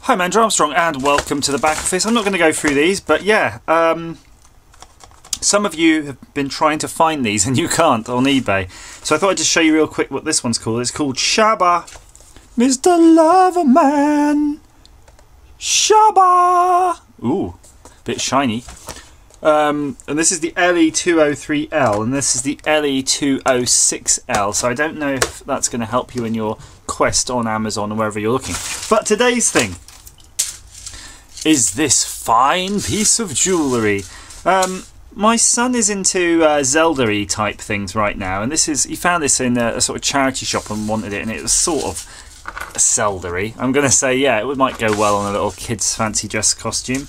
Hi, I'm Andrew Armstrong and welcome to the back office. I'm not going to go through these, but yeah, some of you have been trying to find these and you can't on eBay. So I thought I'd just show you real quick what this one's called. It's called Shabba, Mr. Loverman. Shabba! Ooh, bit shiny. And this is the LE203L and this is the LE206L. So I don't know if that's going to help you in your quest on Amazon or wherever you're looking. But today's thing is this fine piece of jewellery. My son is into Zelda-y type things right now, and he found this in a sort of charity shop and wanted it, and it was sort of Zelda-y. I'm going to say, yeah, it might go well on a little kid's fancy dress costume.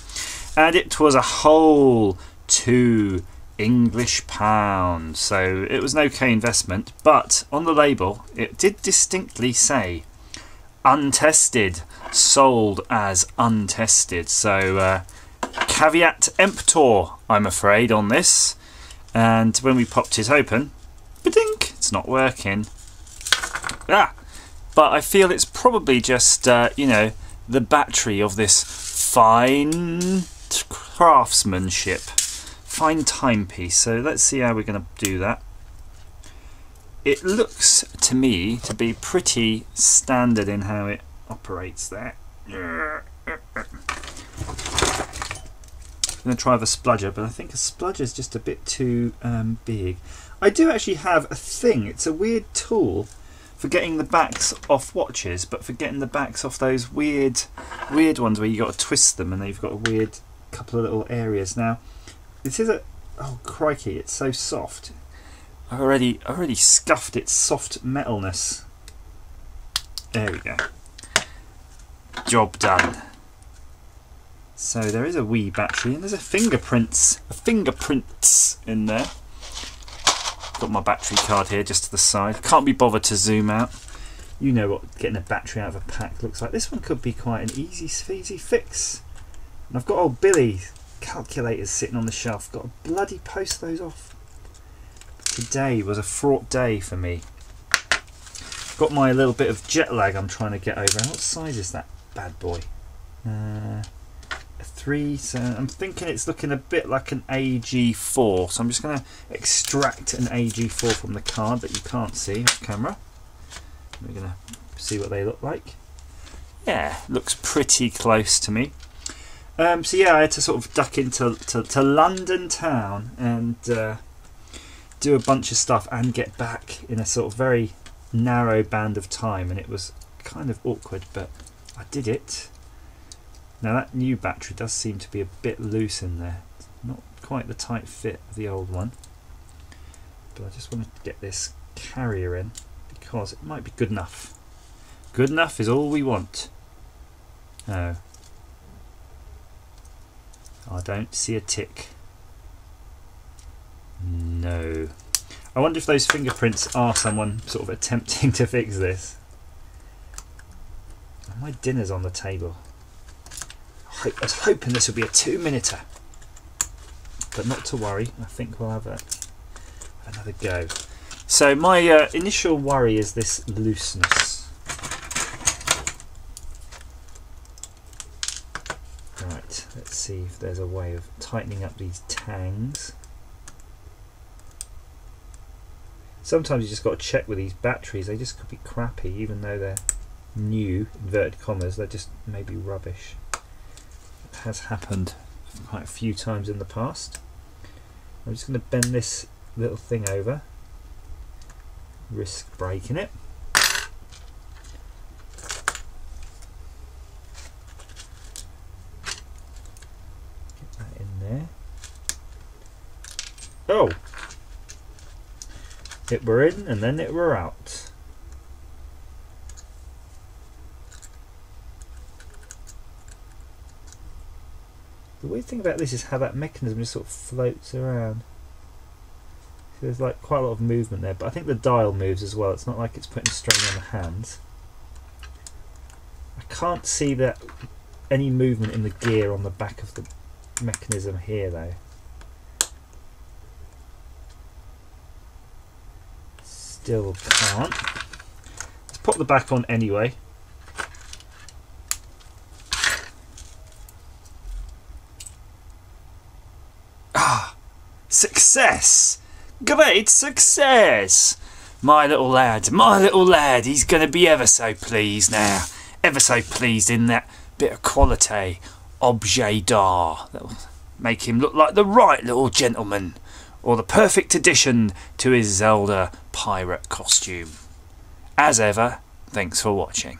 And it was a whole £2 English pounds, so it was an okay investment. But on the label, it did distinctly say untested, sold as untested. So caveat emptor, I'm afraid, on this. And when we popped it open, ba-dink, it's not working. But I feel it's probably just you know, the battery of this fine craftsmanship, fine timepiece. So let's see how we're going to do that. It looks to me to be pretty standard in how it operates there. I'm going to try with a spludger, but I think a spludger is just a bit too big. I do actually have a thing. It's a weird tool for getting the backs off watches, but for getting the backs off those weird ones where you got to twist them and they've got a weird couple of little areas. Now, this is a, oh crikey, it's so soft. I already scuffed its soft metalness. There we go. Job done. So there is a wee battery and there's a fingerprints in there. Got my battery card here just to the side. Can't be bothered to zoom out. You know what getting a battery out of a pack looks like. This one could be quite an easy fix. And I've got old Billy's calculators sitting on the shelf. Got to bloody post those off. Today was a fraught day for me. Got my little bit of jet lag I'm trying to get over. What size is that bad boy? A 3, so I'm thinking it's looking a bit like an AG4. So I'm just going to extract an AG4 from the card that you can't see off camera. We're going to see what they look like. Yeah, looks pretty close to me. So yeah, I had to sort of duck into London town and do a bunch of stuff and get back in a sort of very narrow band of time, and it was kind of awkward, but I did it. Now that new battery does seem to be a bit loose in there. It's not quite the tight fit of the old one, but I just wanted to get this carrier in because it might be good enough. Good enough is all we want. Oh, I don't see a tick. No. I wonder if those fingerprints are someone sort of attempting to fix this. Oh, my dinner's on the table. I was hoping this would be a 2-minuter, but not to worry. I think we'll have another go. So my initial worry is this looseness. Right, let's see if there's a way of tightening up these tangs. Sometimes you just got to check with these batteries. They just could be crappy, even though they're new, inverted commas. They're just maybe rubbish. It has happened quite a few times in the past. I'm just going to bend this little thing over. Risk breaking it. Get that in there. Oh! It were in and then it were out. The weird thing about this is how that mechanism just sort of floats around. So there's like quite a lot of movement there, but I think the dial moves as well. It's not like it's putting strain on the hands. I can't see that any movement in the gear on the back of the mechanism here though. Still can't. Let's pop the back on anyway. success! Great success! My little lad, he's going to be ever so pleased now. Ever so pleased in that bit of quality objet d'art that'll make him look like the right little gentleman, or the perfect addition to his Zelda pirate costume. As ever, thanks for watching.